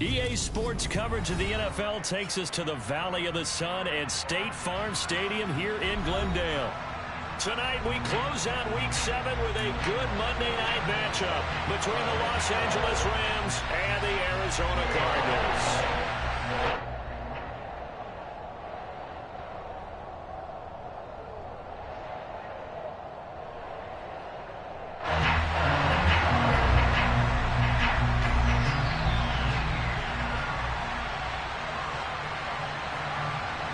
EA Sports coverage of the NFL takes us to the Valley of the Sun and State Farm Stadium here in Glendale. Tonight we close out Week 7 with a good Monday night matchup between the Los Angeles Rams and the Arizona Cardinals.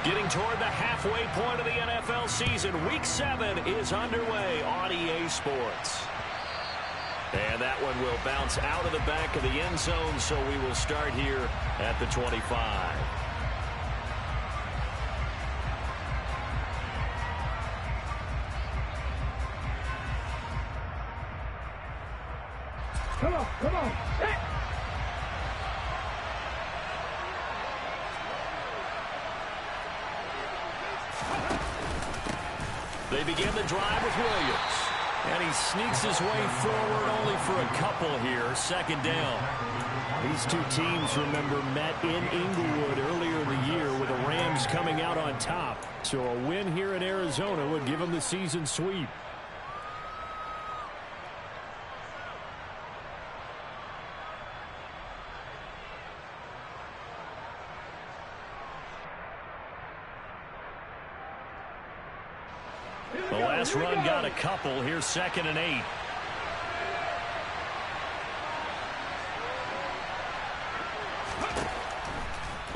Getting toward the halfway point of the NFL season, Week 7 is underway on EA Sports. And that one will bounce out of the back of the end zone, so we will start here at the 25. Come on. Hey. They begin the drive with Williams. And he sneaks his way forward only for a couple here. Second down. These two teams, remember, met in Inglewood earlier in the year with the Rams coming out on top. So a win here in Arizona would give them the season sweep. The last run got a couple. Here's 2nd and 8.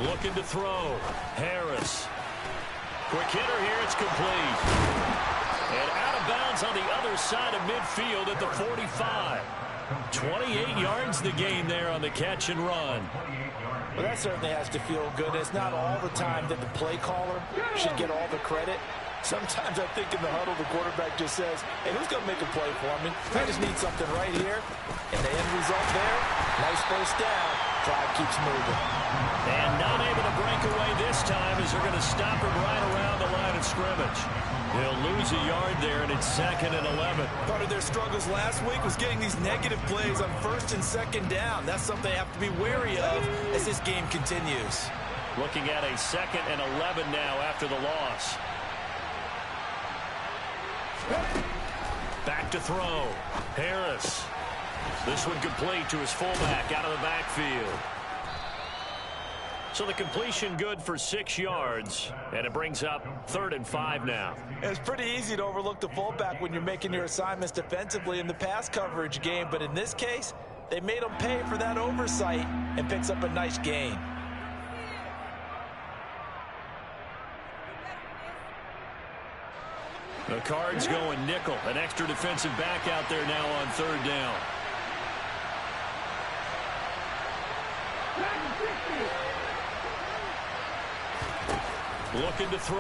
Looking to throw. Harris. Quick hitter here. It's complete. And out of bounds on the other side of midfield at the 45. 28 yards the gain there on the catch and run. Well, that certainly has to feel good. It's not all the time that the play caller should get all the credit. Sometimes I think in the huddle, the quarterback just says, hey, who's going to make a play for me? I just need something right here. And the end result there, nice first down. Drive keeps moving. And not able to break away this time as they're going to stop him right around the line of scrimmage. He'll lose a yard there, and it's 2nd and 11. Part of their struggles last week was getting these negative plays on 1st and 2nd down. That's something they have to be wary of as this game continues. Looking at a 2nd and 11 now after the loss. Back to throw. Harris. This one complete to his fullback out of the backfield. So the completion good for 6 yards, and it brings up 3rd and 5 now. It's pretty easy to overlook the fullback when you're making your assignments defensively in the pass coverage game, but in this case, they made him pay for that oversight and picks up a nice gain. The Cards going nickel. An extra defensive back out there now on 3rd down. Looking to throw.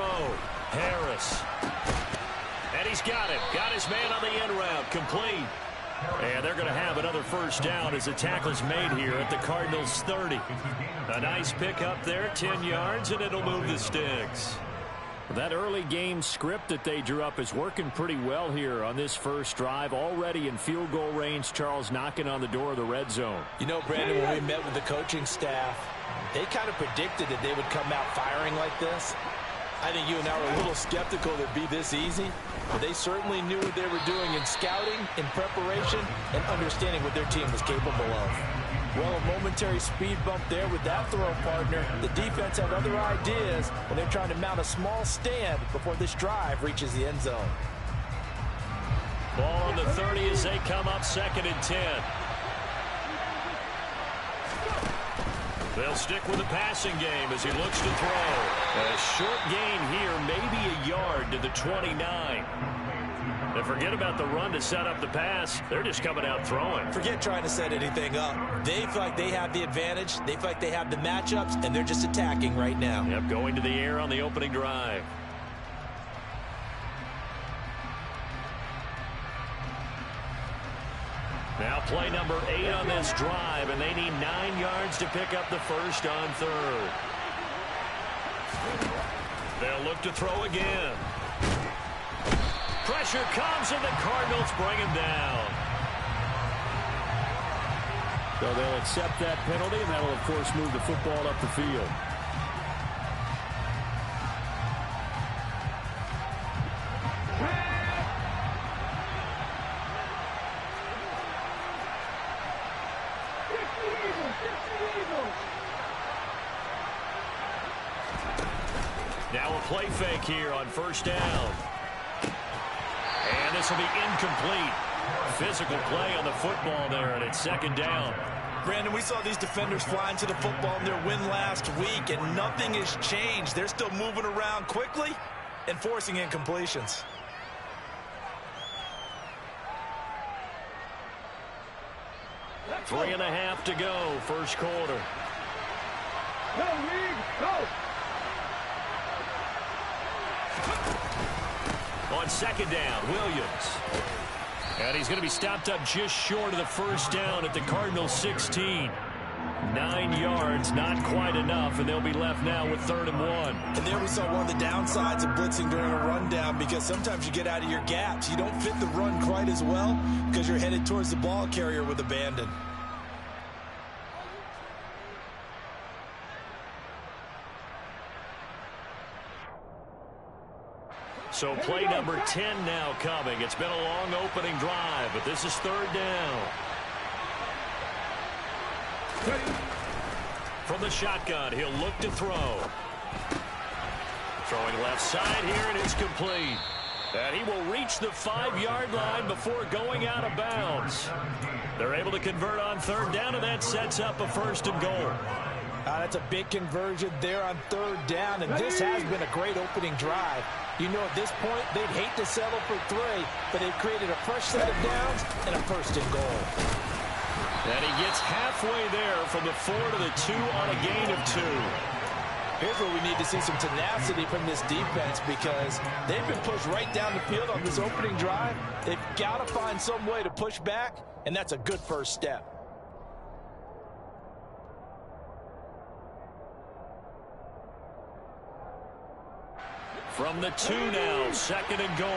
Harris. And he's got it. Got his man on the end route. Complete. And they're going to have another first down as the tackle's made here at the Cardinals' 30. A nice pickup there, 10 yards, and it'll move the sticks. That early game script that they drew up is working pretty well here on this first drive. Already in field goal range, Charles knocking on the door of the red zone. You know, Brandon, when we met with the coaching staff, they kind of predicted that they would come out firing like this. I think you and I were a little skeptical that it'd be this easy, but they certainly knew what they were doing in scouting, in preparation, and understanding what their team was capable of. Well, a momentary speed bump there with that throw partner. The defense had other ideas when they're trying to mount a small stand before this drive reaches the end zone. Ball on the 30 as they come up 2nd and 10. They'll stick with the passing game as he looks to throw. A short gain here, maybe a yard to the 29. And forget about the run to set up the pass. They're just coming out throwing. Forget trying to set anything up. They feel like they have the advantage. They feel like they have the matchups, and they're just attacking right now. Yep, going to the air on the opening drive. Now play number 8 on this drive, and they need 9 yards to pick up the first on 3rd. They'll look to throw again. Pressure comes, and the Cardinals bring him down. So they'll accept that penalty, and that'll, of course, move the football up the field. Now a play fake here on first down. And this will be incomplete. Physical play on the football there, and it's second down. Brandon, we saw these defenders flying to the football in their win last week, and nothing has changed. They're still moving around quickly and forcing incompletions. Three and a half to go, first quarter. Go, Reed, go! On second down, Williams. And he's going to be stopped up just short of the first down at the Cardinals' 16. 9 yards, not quite enough, and they'll be left now with 3rd and 1. And there we saw one of the downsides of blitzing during a rundown, because sometimes you get out of your gaps. You don't fit the run quite as well because you're headed towards the ball carrier with abandon. So play number 10 now coming. It's been a long opening drive, but this is 3rd down. From the shotgun, he'll look to throw. Throwing left side here, and it's complete. And he will reach the 5-yard line before going out of bounds. They're able to convert on 3rd down, and that sets up a 1st and goal. That's a big conversion there on 3rd down, and this has been a great opening drive. You know, at this point, they'd hate to settle for 3, but they've created a fresh set of downs and a 1st and goal. And he gets halfway there from the 4 to the 2 on a gain of 2. Here's where we need to see some tenacity from this defense, because they've been pushed right down the field on this opening drive. They've got to find some way to push back, and that's a good first step. From the 2 now, 2nd and goal.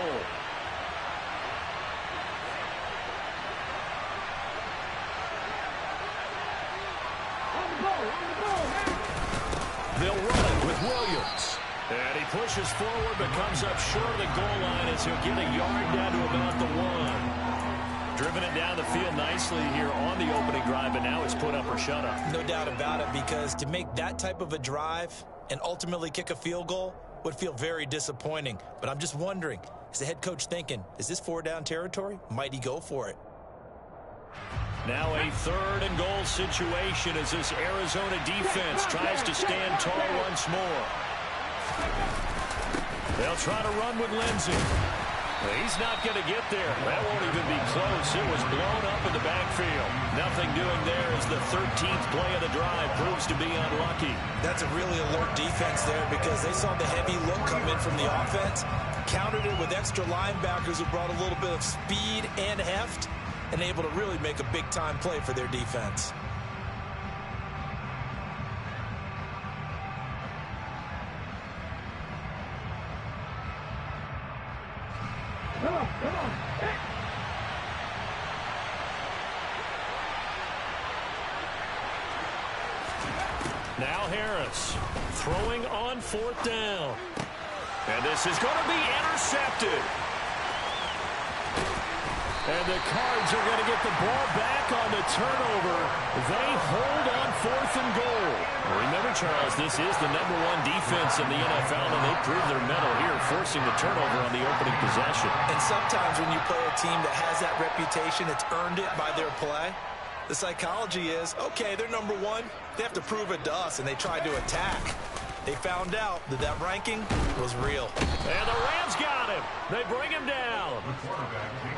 They'll run it with Williams. And he pushes forward, but comes up short of the goal line as he'll get a yard down to about the 1. Driven it down the field nicely here on the opening drive, and now it's put up or shut up. No doubt about it, because to make that type of a drive and ultimately kick a field goal would feel very disappointing. But I'm just wondering, is the head coach thinking, is this 4-down territory? Might he go for it? Now a 3rd and goal situation as this Arizona defense tries to stand tall once more. They'll try to run with Lindsey. He's not going to get there. That won't even be close. It was blown up in the backfield. Nothing doing there as the 13th play of the drive proves to be unlucky. That's a really alert defense there, because they saw the heavy look come in from the offense, countered it with extra linebackers who brought a little bit of speed and heft, and able to really make a big-time play for their defense. Come on, come on. Now Harris throwing on 4th down. And this is going to be intercepted. And the Cards are going to get the ball back on the turnover. They hold on 4th and goal. Remember, Charles, this is the #1 defense in the NFL, and they prove their mettle here, forcing the turnover on the opening possession. And sometimes when you play a team that has that reputation, it's earned it by their play. The psychology is, okay, they're #1. They have to prove it to us, and they tried to attack. They found out that that ranking was real. And the Rams got him. They bring him down.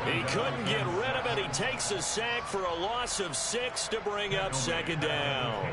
He couldn't get rid of it. He takes a sack for a loss of 6 to bring up 2nd down.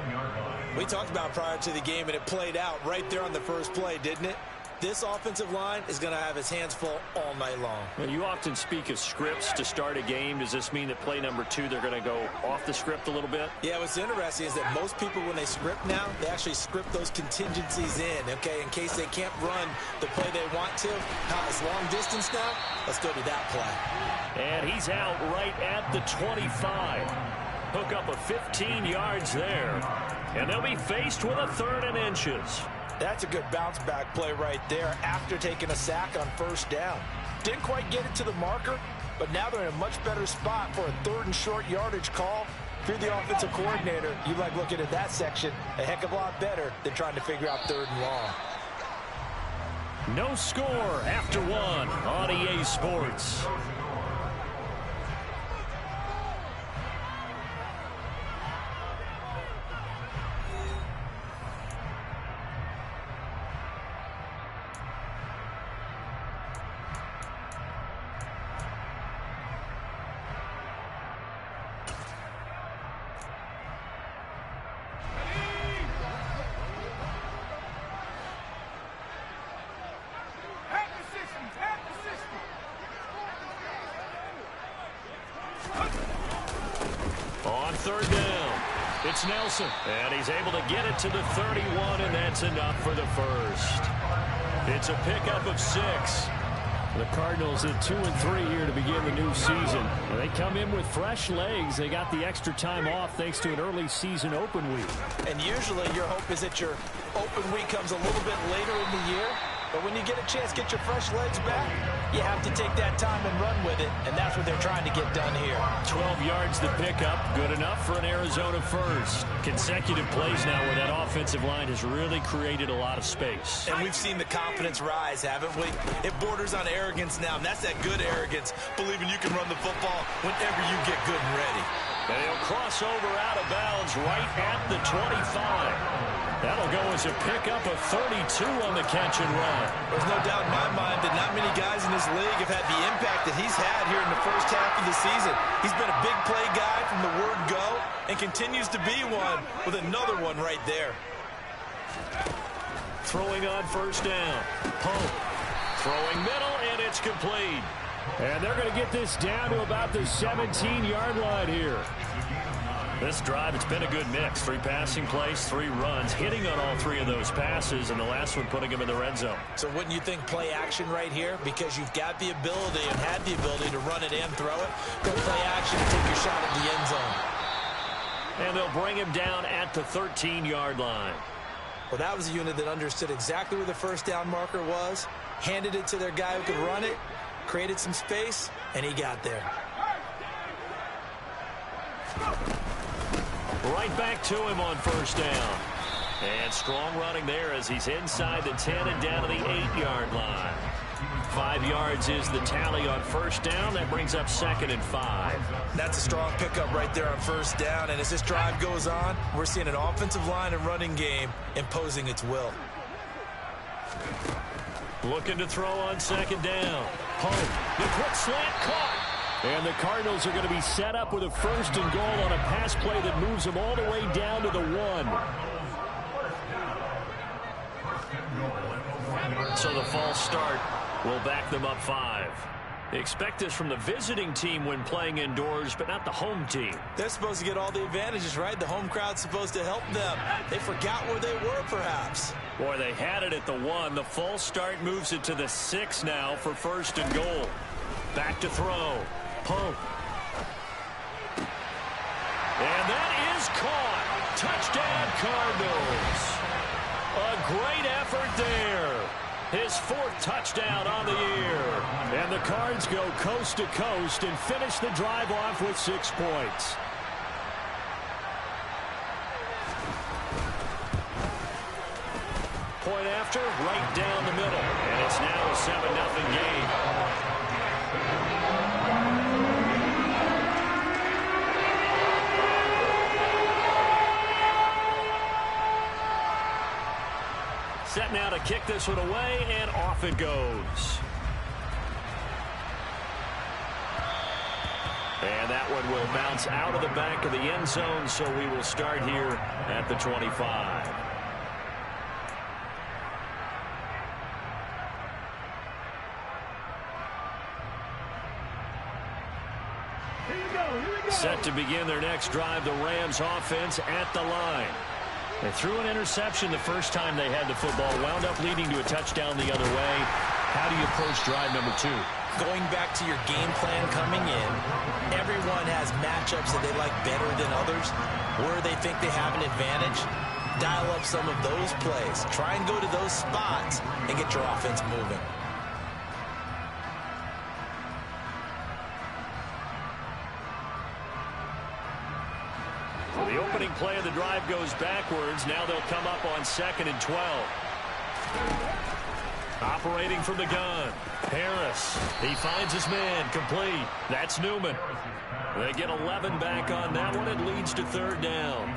We talked about prior to the game, and it played out right there on the first play, didn't it? This offensive line is going to have his hands full all night long. Well, you often speak of scripts to start a game. Does this mean that play number 2, they're going to go off the script a little bit? Yeah, what's interesting is that most people, when they script now, they actually script those contingencies in, okay, in case they can't run the play they want to. How it's long distance now? Let's go to that play. And he's out right at the 25. Hook up a 15 yards there. And they'll be faced with a 3rd and inches. That's a good bounce-back play right there after taking a sack on 1st down. Didn't quite get it to the marker, but now they're in a much better spot for a 3rd and short yardage call. If you're the offensive coordinator, you like looking at that section a heck of a lot better than trying to figure out 3rd and long. No score after 1 on EA Sports. On 3rd down, it's Nelson. And he's able to get it to the 31, and that's enough for the first. It's a pickup of 6. The Cardinals at 2-3 here to begin the new season. And they come in with fresh legs. They got the extra time off thanks to an early season open week. And usually your hope is that your open week comes a little bit later in the year. But when you get a chance to get your fresh legs back, you have to take that time and run with it, and that's what they're trying to get done here. 12 yards to pick up, good enough for an Arizona first. Consecutive plays now where that offensive line has really created a lot of space. And we've seen the confidence rise, haven't we? It borders on arrogance now, and that's that good arrogance, believing you can run the football whenever you get good and ready. And he'll cross over out of bounds right at the 25. That'll go as a pickup of 32 on the catch and run. There's no doubt in my mind that not many guys in this league have had the impact that he's had here in the first half of the season. He's been a big play guy from the word go and continues to be one with another one right there. Throwing on 1st down. Pope throwing middle, and it's complete. And they're going to get this down to about the 17-yard line here. This drive, it's been a good mix. 3 passing plays, 3 runs, hitting on all 3 of those passes, and the last one putting him in the red zone. So wouldn't you think play action right here? Because you've got the ability and had the ability to run it and throw it. Go play action and take your shot at the end zone. And they'll bring him down at the 13-yard line. Well, that was a unit that understood exactly where the 1st down marker was, handed it to their guy who could run it, created some space, and he got there. Right back to him on 1st down. And strong running there as he's inside the 10 and down to the 8-yard line. 5 yards is the tally on 1st down. That brings up 2nd and 5. That's a strong pickup right there on 1st down. And as this drive goes on, we're seeing an offensive line and running game imposing its will. Looking to throw on 2nd down. Pope, the quick slant caught. And the Cardinals are going to be set up with a 1st and goal on a pass play that moves them all the way down to the 1. So the false start will back them up 5. They expect this from the visiting team when playing indoors, but not the home team. They're supposed to get all the advantages, right? The home crowd's supposed to help them. They forgot where they were, perhaps. Boy, they had it at the 1. The false start moves it to the 6 now for 1st and goal. Back to throw. Pope. And that is caught. Touchdown, Cardinals. A great effort there. His 4th touchdown on the year. And the Cards go coast to coast and finish the drive off with 6 points. Point after, right down the middle. And it's now a 7-0 game. Set now to kick this one away, and off it goes. And that one will bounce out of the back of the end zone, so we will start here at the 25. Here we go. Set to begin their next drive, the Rams offense at the line. They threw an interception the first time they had the football, wound up leading to a touchdown the other way. How do you approach drive number 2? Going back to your game plan coming in, everyone has matchups that they like better than others, where they think they have an advantage. Dial up some of those plays. Try and go to those spots and get your offense moving. The opening play of the drive goes backwards. Now they'll come up on 2nd and 12. Operating from the gun, Harris. He finds his man, complete. That's Newman. They get 11 back on that one. It leads to 3rd down.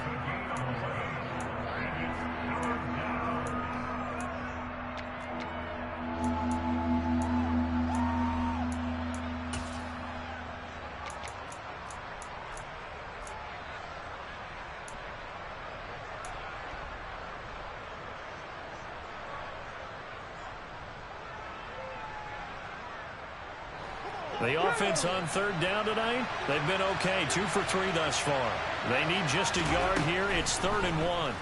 The offense on 3rd down tonight, they've been okay. 2 for 3 thus far. They need just a yard here. It's 3rd and 1.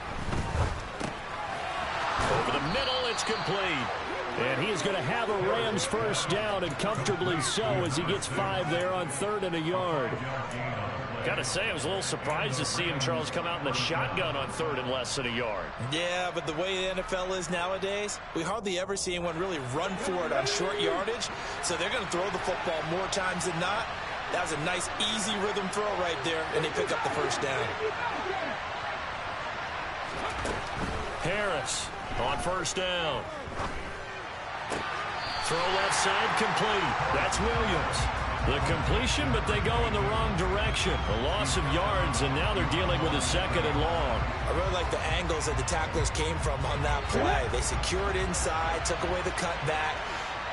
Over the middle, it's complete. And he is going to have a Rams first down, and comfortably so, as he gets 5 there on 3rd and a yard. Got to say, I was a little surprised to see him, Charles, come out in the shotgun on 3rd and less than a yard. Yeah, but the way the NFL is nowadays, we hardly ever see anyone really run for it on short yardage. So they're going to throw the football more times than not. That was a nice, easy rhythm throw right there, and they pick up the first down. Harris on 1st down. Throw left side, complete. That's Williams. The completion, but they go in the wrong direction. A loss of yards, and now they're dealing with a 2nd and long. I really like the angles that the tacklers came from on that play. They secured inside, took away the cutback.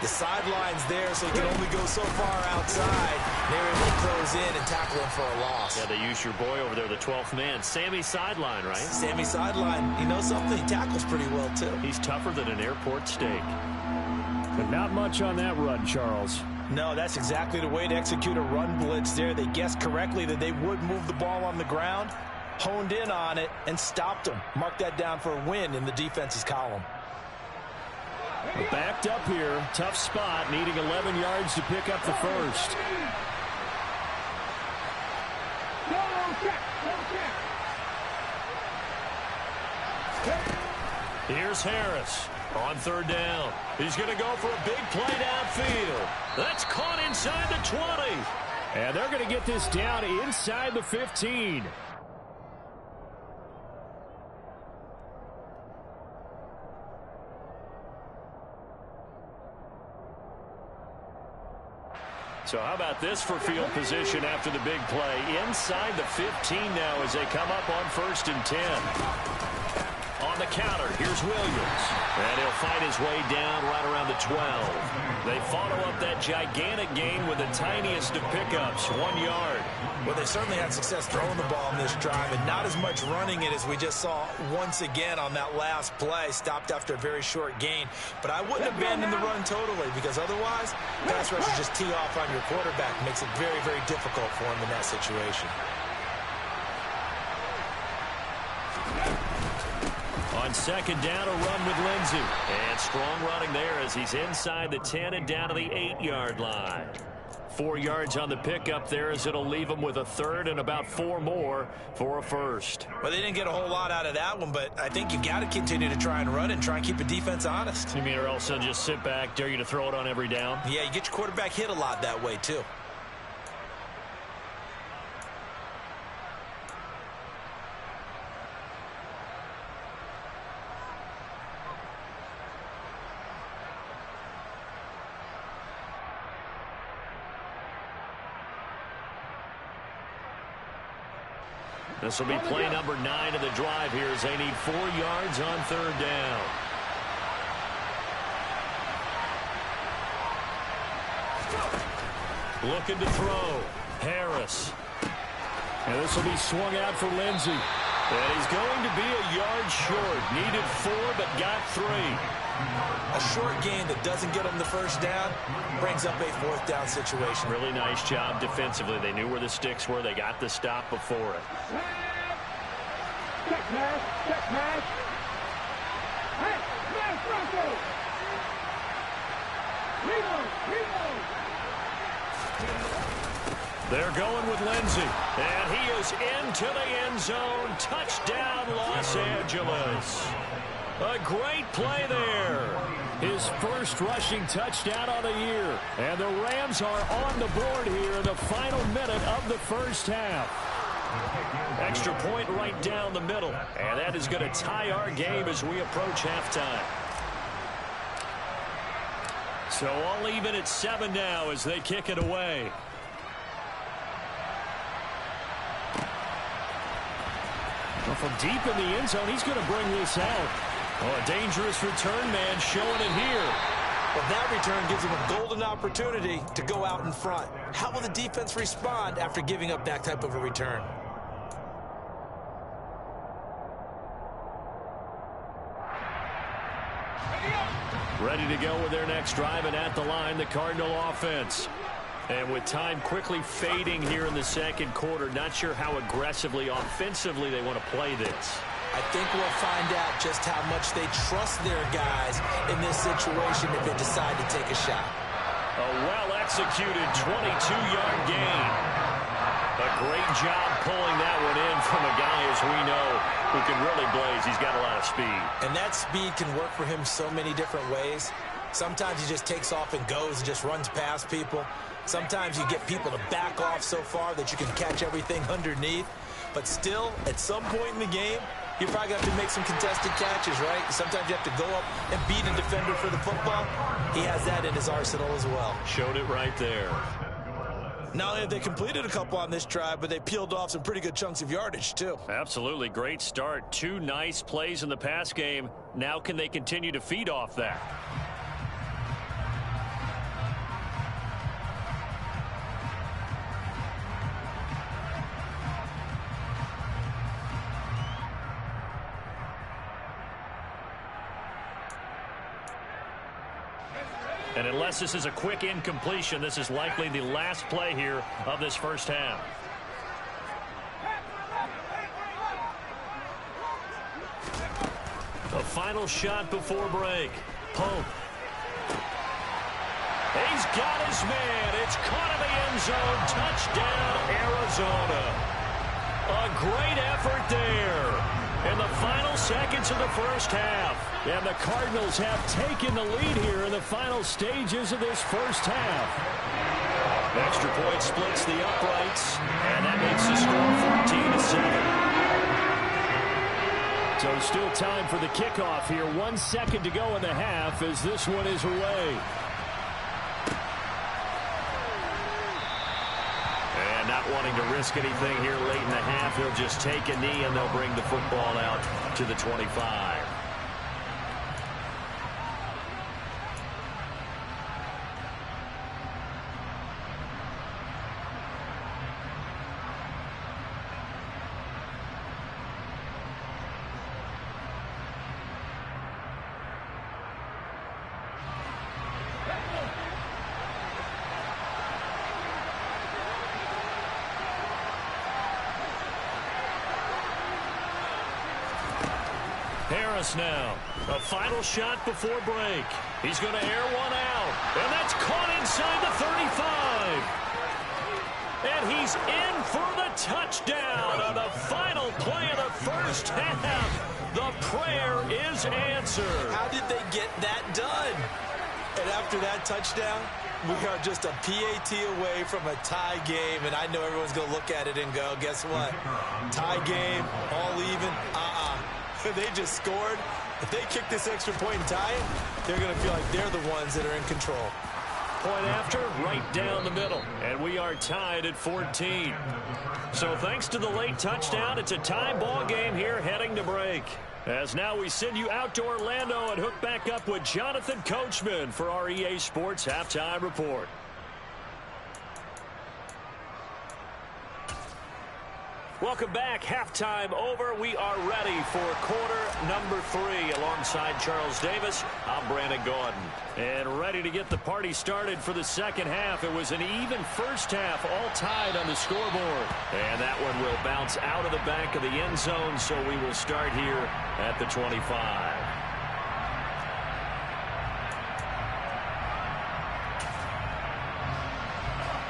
The sideline's there, so you can only go so far outside. They were able to close in and tackle him for a loss. Yeah, they used your boy over there, the 12th man. Sammy Sideline, right? Sammy Sideline. You know something? He tackles pretty well, too. He's tougher than an airport steak. But not much on that run, Charles. No, that's exactly the way to execute a run blitz there. They guessed correctly that they would move the ball on the ground, honed in on it, and stopped them. Mark that down for a win in the defense's column. Backed up here, tough spot, needing 11 yards to pick up the first. Here's Harris on 3rd down. He's going to go for a big play downfield. That's caught inside the 20. And they're going to get this down inside the 15. So how about this for field position after the big play? Inside the 15 now as they come up on 1st and 10. On the counter, here's Williams. And he'll fight his way down right around the 12. They follow up that gigantic gain with the tiniest of pickups, 1 yard. Well, they certainly had success throwing the ball on this drive, and not as much running it as we just saw once again on that last play. Stopped after a very short gain. But I wouldn't abandon the run totally, because otherwise, pass rushers just tee off on your quarterback. Makes it very, very difficult for him in that situation. On 2nd down, a run with Lindsey. And strong running there as he's inside the 10 and down to the 8-yard line. 4 yards on the pickup there as it'll leave them with a 3rd and about 4 more for a first. Well, they didn't get a whole lot out of that one, but I think you got to continue to try and run and try and keep the defense honest. You mean or else they'll just sit back, dare you to throw it on every down? Yeah, you get your quarterback hit a lot that way, too. This will be play number 9 of the drive here as they need 4 yards on 3rd down. Looking to throw. Harris. And this will be swung out for Lindsey. And he's going to be a yard short. Needed 4, but got 3. A short gain that doesn't get them the first down brings up a 4th down situation. Really nice job defensively. They knew where the sticks were. They got the stop before it. Check pass, check pass. Hey, smash Bronco. Reload, reload. They're going with Lindsay. And he is into the end zone. Touchdown, Los Angeles. A great play there. His first rushing touchdown of the year. And the Rams are on the board here in the final minute of the first half. Extra point right down the middle. And that is going to tie our game as we approach halftime. So all even at 7 now as they kick it away. Well, from deep in the end zone, he's going to bring this out. Oh, a dangerous return man showing it here. Well, that return gives him a golden opportunity to go out in front. How will the defense respond after giving up that type of a return? Ready to go with their next drive, and at the line, the Cardinal offense. And with time quickly fading here in the second quarter, not sure how aggressively, offensively they want to play this. I think we'll find out just how much they trust their guys in this situation if they decide to take a shot. A well-executed 22-yard gain. A great job pulling that one in from a guy, as we know, who can really blaze. He's got a lot of speed. And that speed can work for him so many different ways. Sometimes he just takes off and goes and just runs past people. Sometimes you get people to back off so far that you can catch everything underneath. But still, at some point in the game, you probably have to make some contested catches, right? Sometimes you have to go up and beat a defender for the football. He has that in his arsenal as well. Showed it right there. Not only have they completed a couple on this drive, but they peeled off some pretty good chunks of yardage, too. Absolutely. Great start. 2 nice plays in the pass game. Now can they continue to feed off that? And unless this is a quick incompletion, this is likely the last play here of this first half. A final shot before break. Pope. He's got his man. It's caught in the end zone. Touchdown, Arizona. A great effort there in the final seconds of the first half. And the Cardinals have taken the lead here in the final stages of this first half. Extra point splits the uprights, and that makes the score 14-7. So still time for the kickoff here. 1 second to go in the half as this one is away. And not wanting to risk anything here late in the half, they'll just take a knee and they'll bring the football out to the 25. Harris now. A final shot before break. He's going to air one out. And that's caught inside the 35. And he's in for the touchdown on the final play of the first half. The prayer is answered. How did they get that done? And after that touchdown, we are just a PAT away from a tie game. And I know everyone's going to look at it and go, guess what? Tie game, all even, They just scored. If they kick this extra point and tie it, they're going to feel like they're the ones that are in control. Point after, right down the middle. And we are tied at 14. So thanks to the late touchdown, it's a tie ball game here heading to break. As now we send you out to Orlando and hook back up with Jonathan Coachman for our EA Sports Halftime Report. Welcome back. Halftime over. We are ready for quarter number 3. Alongside Charles Davis, I'm Brandon Gaudin. And ready to get the party started for the second half. It was an even first half, all tied on the scoreboard. And that one will bounce out of the back of the end zone, so we will start here at the 25.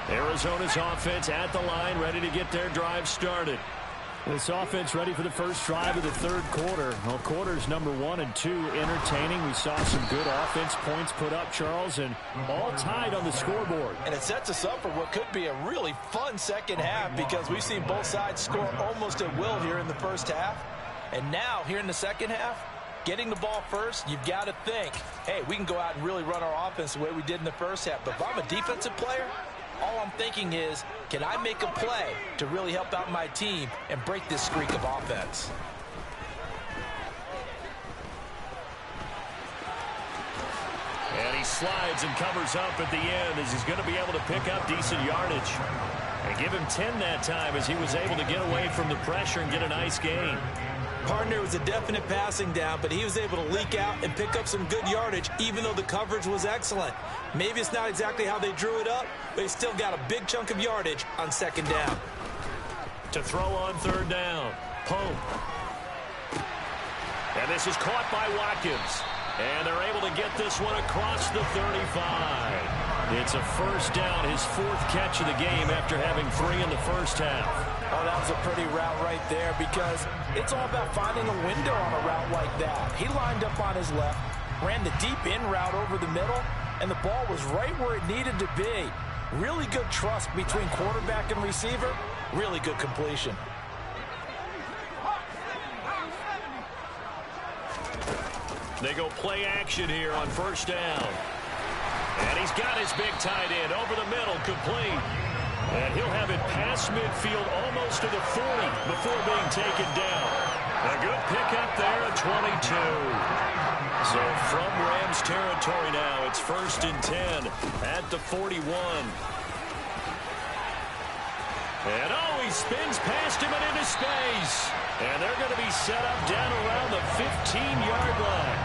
Arizona's offense at the line, ready to get their drive started. This offense ready for the first drive of the third quarter. Well, quarters number 1 and 2 entertaining. We saw some good offense points put up, Charles, and all tied on the scoreboard. And it sets us up for what could be a really fun second half because we've seen both sides score almost at will here in the first half. And now, here in the second half, getting the ball first, you've got to think, hey, we can go out and really run our offense the way we did in the first half. But if I'm a defensive player, all I'm thinking is, can I make a play to really help out my team and break this streak of offense? And he slides and covers up at the end as he's going to be able to pick up decent yardage. And give him 10 that time as he was able to get away from the pressure and get a nice gain. Partner was a definite passing down, but he was able to leak out and pick up some good yardage, even though the coverage was excellent. Maybe it's not exactly how they drew it up, but he still got a big chunk of yardage on second down. To throw on third down, Pope. And this is caught by Watkins. And they're able to get this one across the 35. It's a first down, his 4th catch of the game after having 3 in the first half. Oh, that was a pretty route right there because it's all about finding a window on a route like that. He lined up on his left, ran the deep in route over the middle, and the ball was right where it needed to be. Really good trust between quarterback and receiver. Really good completion. They go play action here on first down. And he's got his big tight end over the middle, complete. And he'll have it past midfield almost to the 40 before being taken down. A good pickup there at 22. So from Rams territory now, it's 1st and 10 at the 41. And he spins past him and into space. And they're going to be set up down around the 15-yard line.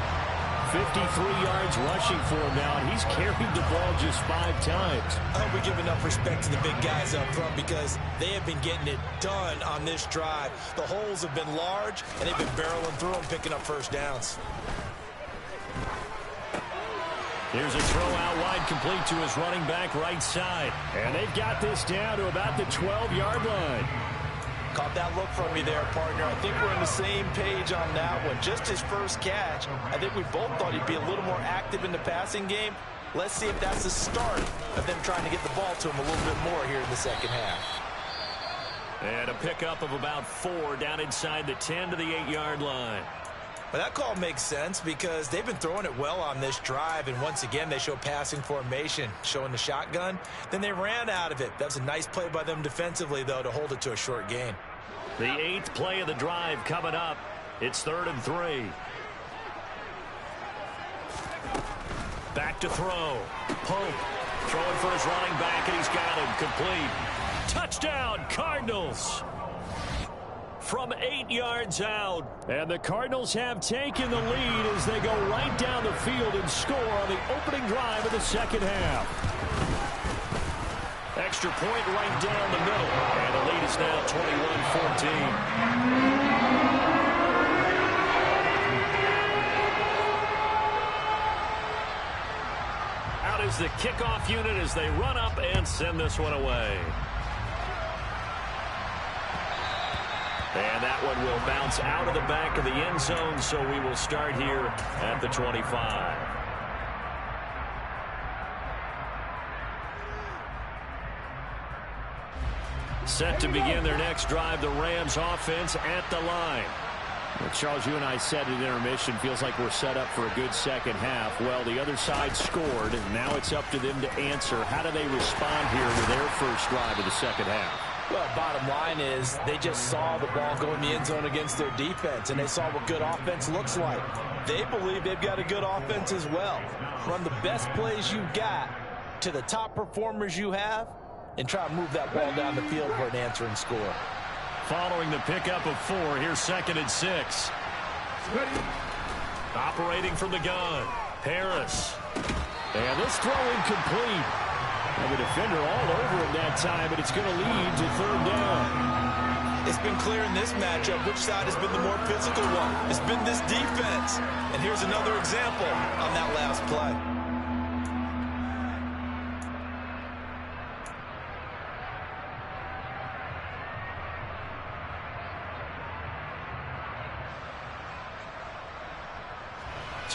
53 yards rushing for him now, and he's carried the ball just 5 times. I hope we give enough respect to the big guys up front because they have been getting it done on this drive. The holes have been large, and they've been barreling through them, picking up first downs. Here's a throw out wide, complete to his running back right side. And they've got this down to about the 12-yard line. Caught that look from you there, partner. I think we're on the same page on that one. Just his first catch. I think we both thought he'd be a little more active in the passing game. Let's see if that's the start of them trying to get the ball to him a little bit more here in the second half. And a pickup of about 4 down inside the 10 to the 8-yard line. But that call makes sense because they've been throwing it well on this drive, and once again they show passing formation, showing the shotgun. Then they ran out of it. That was a nice play by them defensively, though, to hold it to a short gain. The 8th play of the drive coming up. It's 3rd and 3. Back to throw. Pope throwing for his running back, and he's got him complete. Touchdown, Cardinals. From 8 yards out. And the Cardinals have taken the lead as they go right down the field and score on the opening drive of the second half. Extra point right down the middle. And the lead is now 21-14. Out is the kickoff unit as they run up and send this one away. And that one will bounce out of the back of the end zone, so we will start here at the 25. Set to begin their next drive, the Rams offense at the line. Well, Charles, you and I said at intermission, feels like we're set up for a good second half. Well, the other side scored, and now it's up to them to answer. How do they respond here with their first drive of the second half? Well, bottom line is they just saw the ball go in the end zone against their defense, and they saw what good offense looks like. They believe they've got a good offense as well. Run the best plays you've got to the top performers you have, and try to move that ball down the field for an answering score. Following the pickup of 4, here's 2nd and 6. Operating from the gun, Harris. And this throw incomplete. And the defender all over him that time, but it's going to lead to 3rd down. It's been clear in this matchup which side has been the more physical one. It's been this defense. And here's another example on that last play.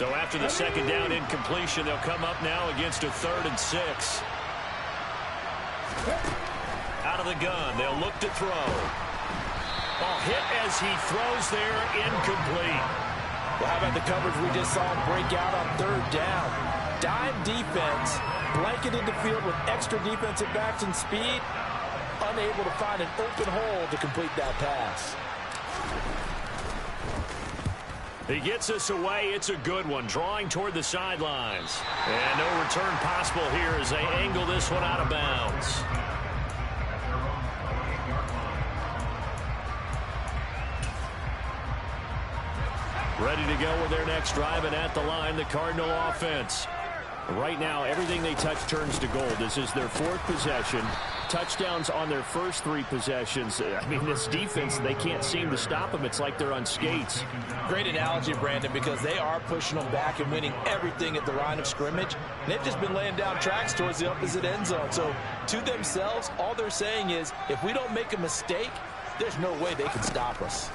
So after the second down incompletion, they'll come up now against a 3rd and 6. Out of the gun, they'll look to throw. Hit as he throws there, incomplete. Well, how about the coverage we just saw him break out on 3rd down? Dime defense, blanketed the field with extra defensive backs and speed, unable to find an open hole to complete that pass. He gets us away. It's a good one. Drawing toward the sidelines. And no return possible here as they angle this one out of bounds. Ready to go with their next drive, and at the line, the Cardinal offense. Right now, everything they touch turns to gold. This is their 4th possession. Touchdowns on their first 3 possessions. I mean, this defense, they can't seem to stop them. It's like they're on skates. Great analogy, Brandon, because they are pushing them back and winning everything at the line of scrimmage. And they've just been laying down tracks towards the opposite end zone. So, to themselves, all they're saying is, if we don't make a mistake, there's no way they can stop us.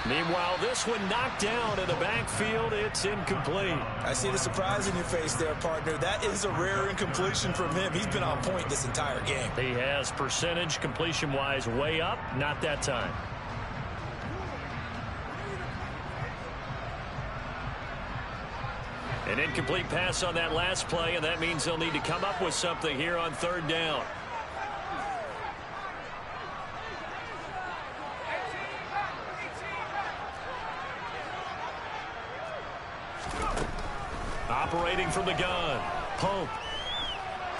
Meanwhile, this one knocked down in the backfield. It's incomplete. I see the surprise in your face there, partner. That is a rare incompletion from him. He's been on point this entire game. He has percentage completion-wise way up. Not that time. An incomplete pass on that last play, and that means they'll need to come up with something here on 3rd down. Operating from the gun. Pope.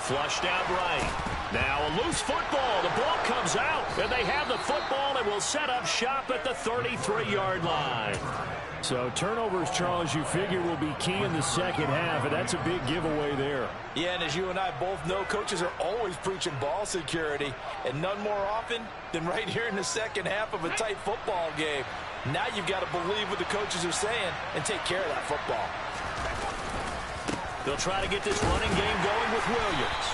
Flushed out right. Now a loose football. The ball comes out, and they have the football and will set up shop at the 33-yard line. So turnovers, Charles, you figure will be key in the second half, and that's a big giveaway there. Yeah, and as you and I both know, coaches are always preaching ball security, and none more often than right here in the second half of a tight football game. Now you've got to believe what the coaches are saying and take care of that football. They'll try to get this running game going with Williams.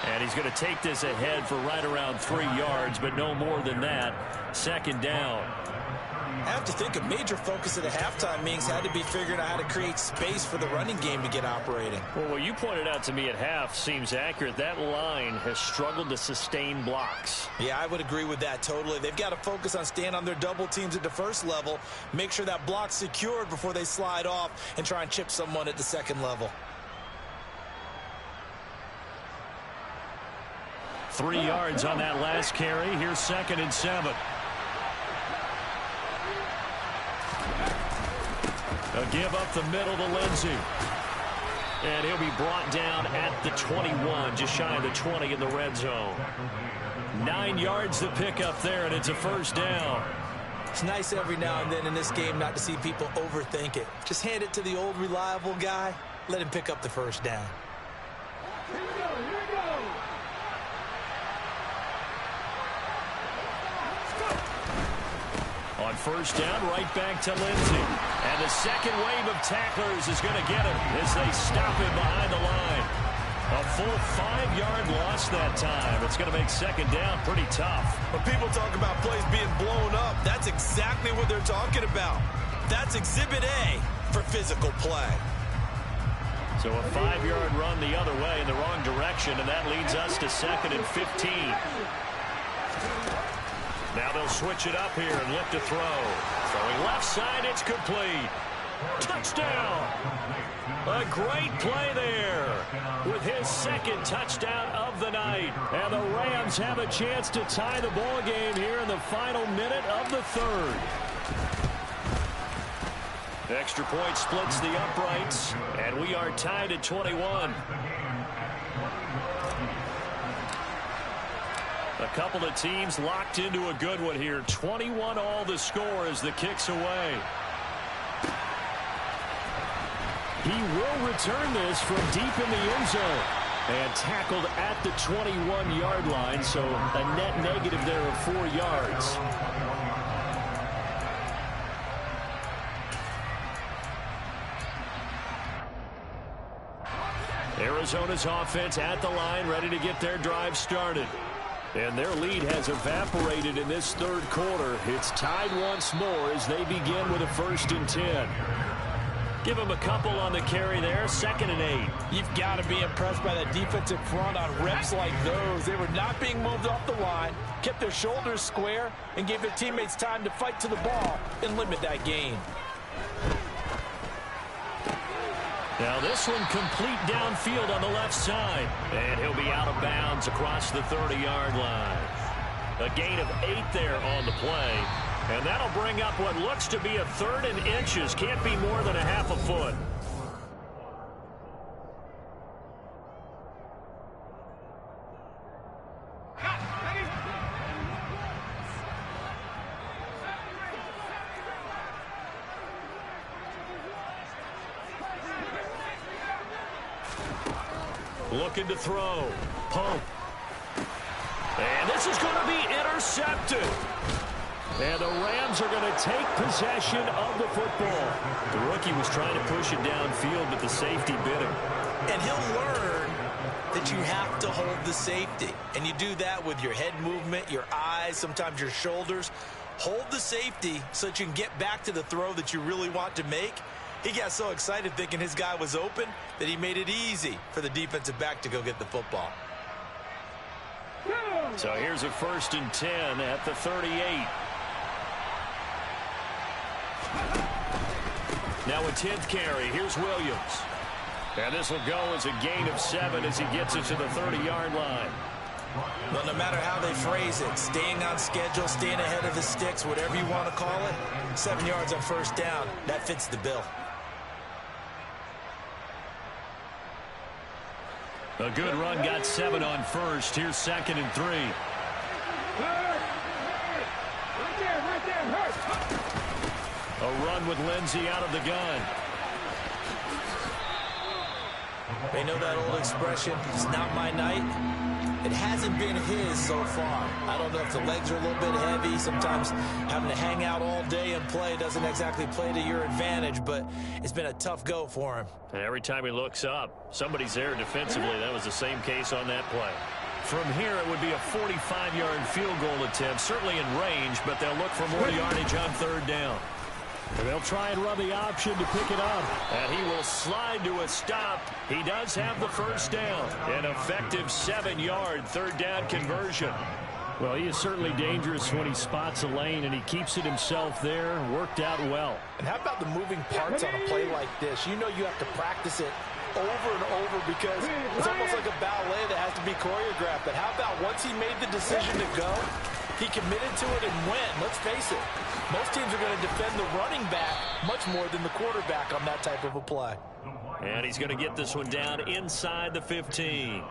And he's going to take this ahead for right around 3 yards, but no more than that. 2nd down. I have to think a major focus at the halftime meetings had to be figuring out how to create space for the running game to get operating. Well, what you pointed out to me at half seems accurate. That line has struggled to sustain blocks. Yeah, I would agree with that totally. They've got to focus on staying on their double teams at the first level, make sure that block's secured before they slide off and try and chip someone at the second level. 3 yards on that last carry. Here's 2nd and 7. A give up the middle to Lindsey. And he'll be brought down at the 21, just shy of the 20 in the red zone. 9 yards to pick up there, and it's a 1st down. It's nice every now and then in this game not to see people overthink it. Just hand it to the old reliable guy. Let him pick up the 1st down. On 1st down, right back to Lindsey. And the second wave of tacklers is going to get him as they stop him behind the line. A full 5-yard loss that time. It's going to make 2nd down pretty tough. When people talk about plays being blown up, that's exactly what they're talking about. That's Exhibit A for physical play. So a 5-yard run the other way in the wrong direction, and that leads us to 2nd and 15. Now they'll switch it up here and look to throw. Throwing left side, it's complete. Touchdown! A great play there with his 2nd touchdown of the night. And the Rams have a chance to tie the ball game here in the final minute of the 3rd. Extra point splits the uprights, and we are tied at 21. A couple of teams locked into a good one here. 21 all the score as the kick's away. He will return this from deep in the end zone. And tackled at the 21-yard line, so a net negative there of 4 yards. Arizona's offense at the line, ready to get their drive started. And their lead has evaporated in this third quarter. It's tied once more as they begin with a 1st and 10. Give him a couple on the carry there, 2nd and 8. You've got to be impressed by that defensive front on reps like those. They were not being moved off the line, kept their shoulders square, and gave their teammates time to fight to the ball and limit that gain. Now this one complete downfield on the left side. And he'll be out of bounds across the 30-yard line. A gain of 8 there on the play. And that'll bring up what looks to be a 3rd and inches. Can't be more than a half a foot. Looking to throw. Pump. And this is going to be intercepted. And the Rams are going to take possession of the football. The rookie was trying to push it downfield, but the safety bit him. And he'll learn that you have to hold the safety. And you do that with your head movement, your eyes, sometimes your shoulders. Hold the safety so that you can get back to the throw that you really want to make. He got so excited thinking his guy was open that he made it easy for the defensive back to go get the football. So here's a 1st and 10 at the 38. Now a 10th carry. Here's Williams. And this will go as a gain of 7 as he gets it to the 30-yard line. Well, no matter how they phrase it, staying on schedule, staying ahead of the sticks, whatever you want to call it, 7 yards on 1st down, that fits the bill. A good run got 7 on 1st. Here's 2nd and 3. A run with Lindsey out of the gun. They know that old expression, it's not my night. It hasn't been his so far. I don't know if the legs are a little bit heavy. Sometimes having to hang out all day and play doesn't exactly play to your advantage, but it's been a tough go for him. And every time he looks up, somebody's there defensively. That was the same case on that play. From here, it would be a 45-yard field goal attempt, certainly in range, but they'll look for more yardage on 3rd down. And they'll try and run the option to pick it up. And he will slide to a stop. He does have the 1st down. An effective 7-yard 3rd down conversion. Well, he is certainly dangerous when he spots a lane, and he keeps it himself there. Worked out well. And how about the moving parts on a play like this? You know you have to practice it over and over because it's almost like a ballet that has to be choreographed. But how about once he made the decision to go, he committed to it and went. Let's face it, most teams are going to defend the running back much more than the quarterback on that type of a play. And he's going to get this one down inside the 15.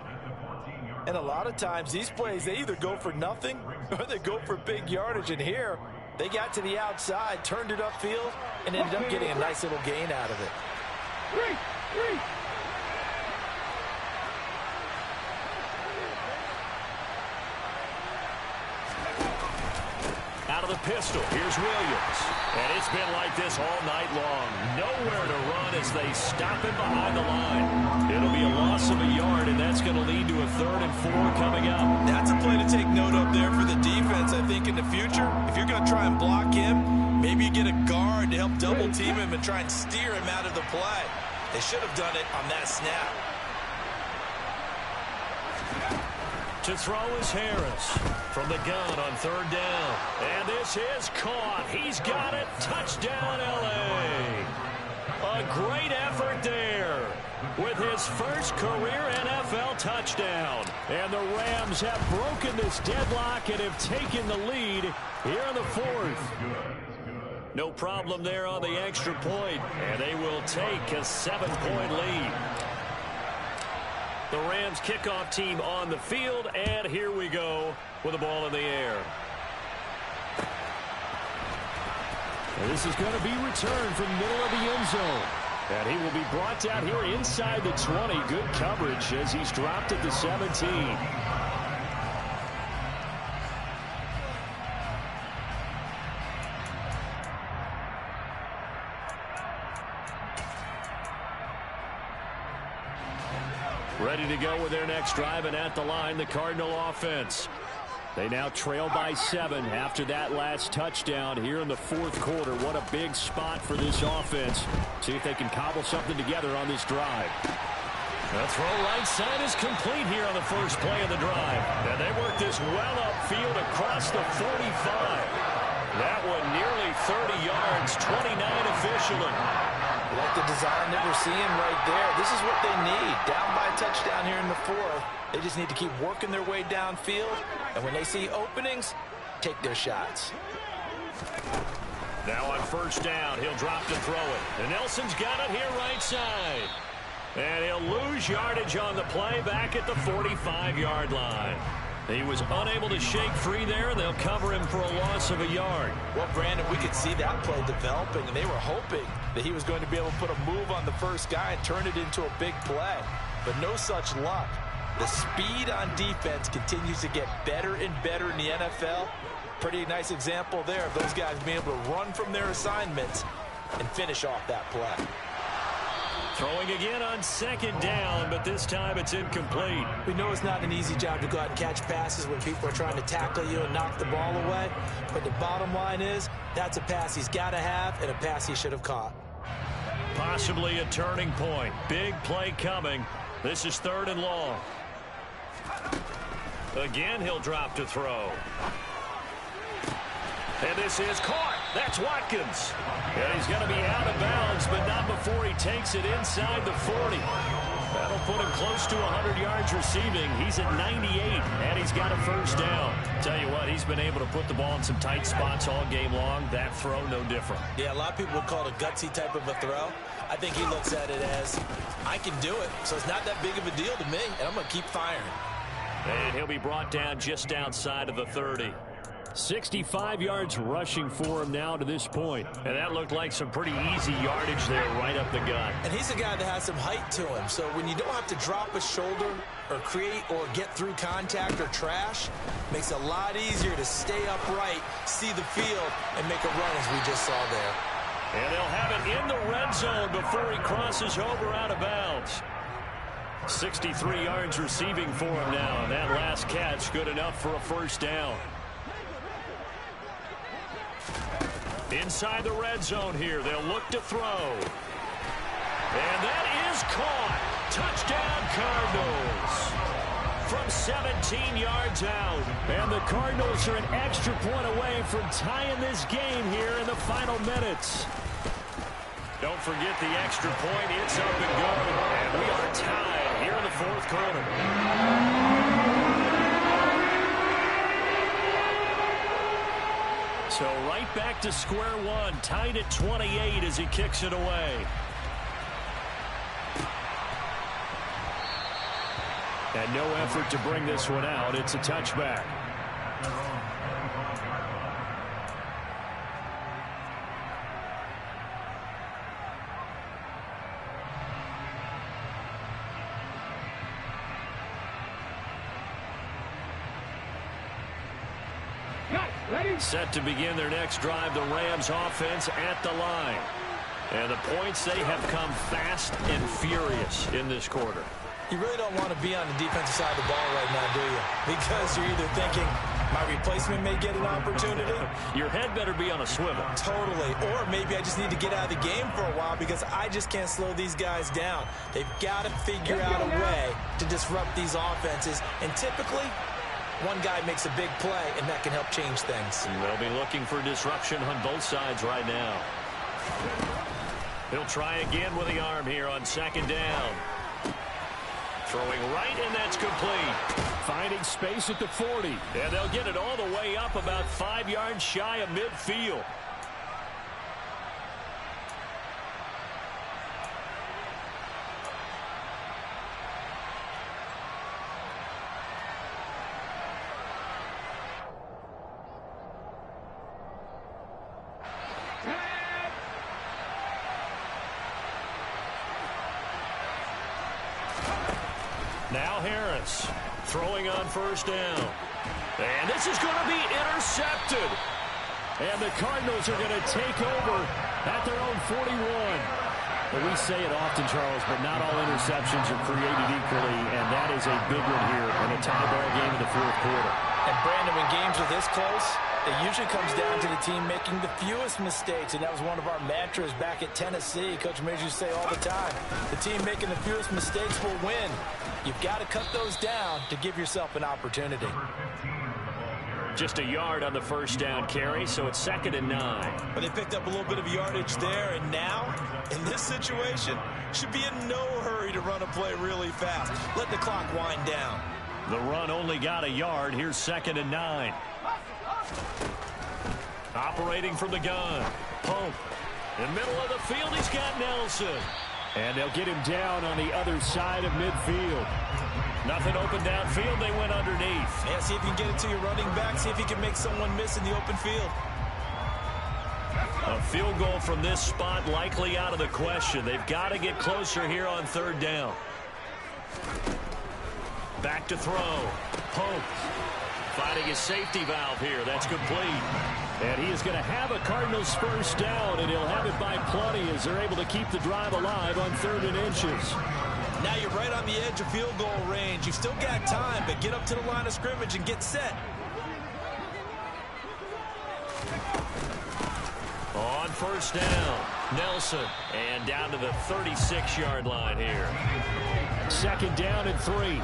And a lot of times these plays, they either go for nothing or they go for big yardage. And here, they got to the outside, turned it upfield, and ended up getting a nice little gain out of it. Out of the pistol, here's Williams. And it's been like this all night long. Nowhere to run as they stop him behind the line. It'll be a loss of a yard, and that's going to lead to a 3rd and 4 coming up. That's a play to take note of there for the defense, I think, in the future. If you're going to try and block him, maybe you get a guard to help double team him and try and steer him out of the play. They should have done it on that snap. To throw is Harris from the gun on 3rd down. And this is caught. He's got it. Touchdown, L.A. A great effort there with his first career NFL touchdown. And the Rams have broken this deadlock and have taken the lead here in the 4th. No problem there on the extra point. And they will take a 7-point lead. The Rams kickoff team on the field, and here we go with the ball in the air. And this is going to be returned from the middle of the end zone. And he will be brought down here inside the 20. Good coverage as he's dropped at the 17. Ready to go with their next drive, and at the line, the Cardinal offense. They now trail by 7 after that last touchdown here in the fourth quarter. What a big spot for this offense. See if they can cobble something together on this drive. The throw right side is complete here on the first play of the drive. And they work this well upfield across the 45. That one nearly 30 yards, 29 officially. Like the design that we're seeing right there. This is what they need. Down by a touchdown here in the fourth. They just need to keep working their way downfield. And when they see openings, take their shots. Now on first down, he'll drop to throw it. And Nelson's got it here right side. And he'll lose yardage on the play back at the 45-yard line. He was unable to shake free there, and they'll cover him for a loss of a yard. Well, Brandon, we could see that play developing, and they were hoping that he was going to be able to put a move on the first guy and turn it into a big play. But no such luck. The speed on defense continues to get better and better in the NFL. Pretty nice example there of those guys being able to run from their assignments and finish off that play. Throwing again on second down, but this time it's incomplete. We know it's not an easy job to go out and catch passes when people are trying to tackle you and knock the ball away. But the bottom line is, that's a pass he's got to have and a pass he should have caught. Possibly a turning point. Big play coming. This is 3rd and long. Again, he'll drop to throw. And this is caught. That's Watkins. And he's going to be out of bounds, but not before he takes it inside the 40. That'll put him close to 100 yards receiving. He's at 98, and he's got a first down. Tell you what, he's been able to put the ball in some tight spots all game long. That throw, no different. Yeah, a lot of people would call it a gutsy type of a throw. I think he looks at it as, I can do it, so it's not that big of a deal to me, and I'm going to keep firing. And he'll be brought down just outside of the 30. 65 yards rushing for him now to this point. And that looked like some pretty easy yardage there right up the gut. And he's a guy that has some height to him. So when you don't have to drop a shoulder or create or get through contact or trash, makes it a lot easier to stay upright, see the field, and make a run as we just saw there. And they'll have it in the red zone before he crosses over out of bounds. 63 yards receiving for him now. And that last catch good enough for a first down. Inside the red zone here, they'll look to throw. And that is caught. Touchdown, Cardinals. From 17 yards out. And the Cardinals are an extra point away from tying this game here in the final minutes. Don't forget the extra point. It's up and good. And we are tied here in the fourth quarter. So right back to square one, tied at 28 as he kicks it away. And no effort to bring this one out. It's a touchback. Set to begin their next drive, the Rams offense at the line. And the points, they have come fast and furious in this quarter. You really don't want to be on the defensive side of the ball right now, do you? Because you're either thinking, my replacement may get an opportunity. Your head better be on a swivel. Totally. Or maybe I just need to get out of the game for a while because I just can't slow these guys down. They've got to figure out a way to disrupt these offenses. And typically, one guy makes a big play, and that can help change things. And they'll be looking for disruption on both sides right now. He'll try again with the arm here on second down. Throwing right, and that's complete. Finding space at the 40. And they'll get it all the way up about 5 yards shy of midfield. Now Harris throwing on first down. And this is going to be intercepted. And the Cardinals are going to take over at their own 41. Well, we say it often, Charles, but not all interceptions are created equally, and that is a big one here in a tie ball game in the fourth quarter. And Brandon, when games are this close, it usually comes down to the team making the fewest mistakes, and that was one of our mantras back at Tennessee. Coach Majors used to say all the time, the team making the fewest mistakes will win. You've got to cut those down to give yourself an opportunity. Just a yard on the first down carry, so it's 2nd and 9. But they picked up a little bit of yardage there, and now, in this situation, should be in no hurry to run a play really fast. Let the clock wind down. The run only got a yard. Here's 2nd and 9. Operating from the gun. Pope. In the middle of the field, he's got Nelson. And they'll get him down on the other side of midfield. Nothing open downfield. They went underneath. Yeah, see if you can get it to your running back. See if you can make someone miss in the open field. A field goal from this spot likely out of the question. They've got to get closer here on 3rd down. Back to throw. Pope finding his safety valve here. That's complete. And he is going to have a Cardinals first down, and he'll have it by plenty as they're able to keep the drive alive on 3rd and inches. Now you're right on the edge of field goal range. You've still got time, but get up to the line of scrimmage and get set. On 1st down, Nelson. And down to the 36-yard line here. 2nd down and 3.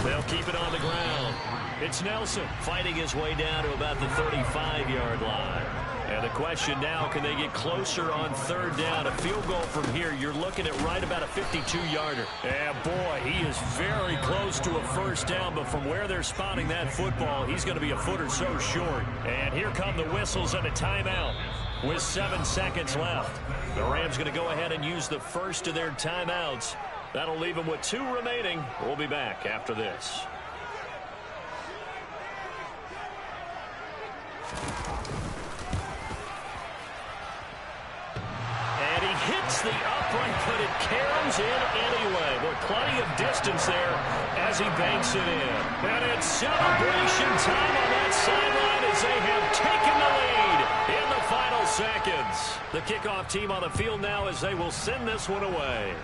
They'll keep it on the ground. It's Nelson fighting his way down to about the 35-yard line. And the question now, can they get closer on 3rd down? A field goal from here, you're looking at right about a 52-yarder. Yeah, boy, he is very close to a first down, but from where they're spotting that football, he's going to be a foot or so short. And here come the whistles and a timeout with 7 seconds left. The Rams going to go ahead and use the first of their timeouts. That'll leave them with 2 remaining. We'll be back after this. And he hits the upright, but it caroms in anyway. But plenty of distance there as he banks it in. And it's celebration time on that sideline as they have taken the lead in the final seconds. The kickoff team on the field now as they will send this one away.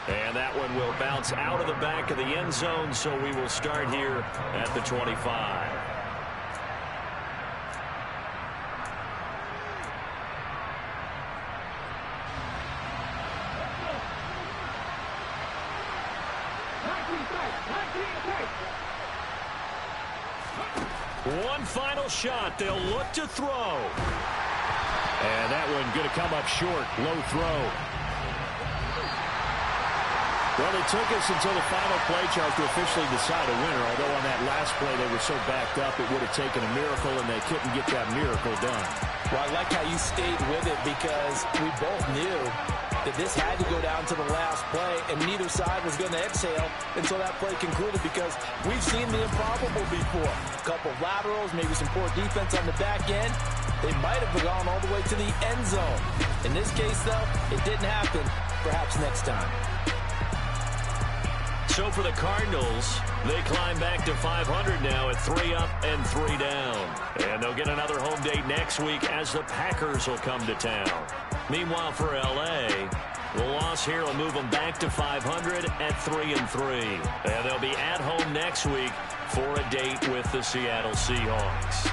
And that one will bounce out of the back of the end zone, so we will start here at the 25. One final shot. They'll look to throw. And that one going to come up short. Low throw. Well, it took us until the final play chart to officially decide a winner, although on that last play they were so backed up it would have taken a miracle, and they couldn't get that miracle done. Well, I like how you stayed with it because we both knew that this had to go down to the last play, and neither side was going to exhale until that play concluded because we've seen the improbable before. A couple of laterals, maybe some poor defense on the back end. They might have gone all the way to the end zone. In this case, though, it didn't happen. Perhaps next time. So for the Cardinals, they climb back to 500 now at 3 up and 3 down. And they'll get another home date next week as the Packers will come to town. Meanwhile, for L.A., the loss here will move them back to 500 at 3 and 3. And they'll be at home next week for a date with the Seattle Seahawks.